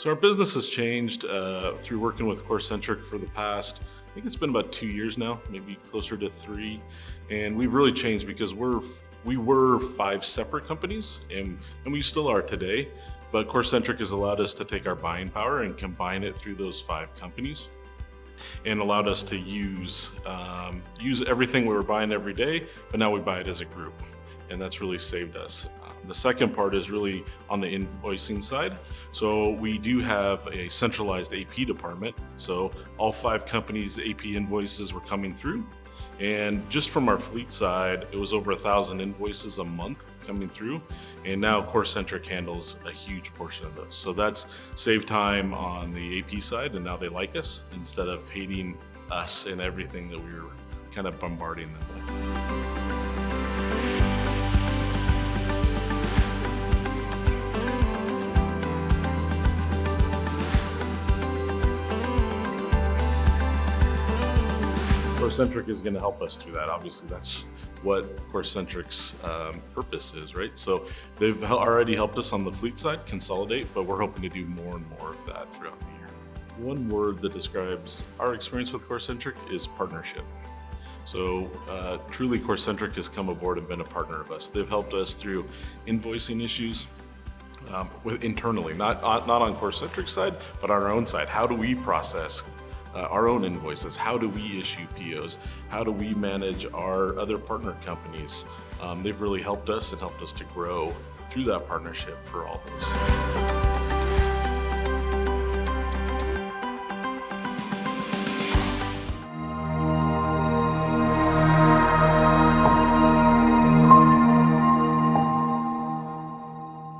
So our business has changed through working with Corcentric for the past, I think it's been about 2 years now, maybe closer to 3. And we've really changed because we were 5 separate companies, and we still are today. But Corcentric has allowed us to take our buying power and combine it through those 5 companies, and allowed us to use everything we were buying every day, but now we buy it as a group, and that's really saved us. The second part is really on the invoicing side. So we do have a centralized AP department. So all 5 companies' AP invoices were coming through. And just from our fleet side, it was over 1,000 invoices a month coming through. And now Corcentric handles a huge portion of those. So that's saved time on the AP side, and now they like us instead of hating us and everything that we were kind of bombarding them with. Corcentric is going to help us through that. Obviously, that's what Corcentric's purpose is, right? So they've already helped us on the fleet side consolidate, but we're hoping to do more and more of that throughout the year. One word that describes our experience with Corcentric is partnership. So truly, Corcentric has come aboard and been a partner of us. They've helped us through invoicing issues internally, not on Corcentric's side, but on our own side. How do we process our own invoices? How do we issue POs? How do we manage our other partner companies? They've really helped us and helped us to grow through that partnership for all those.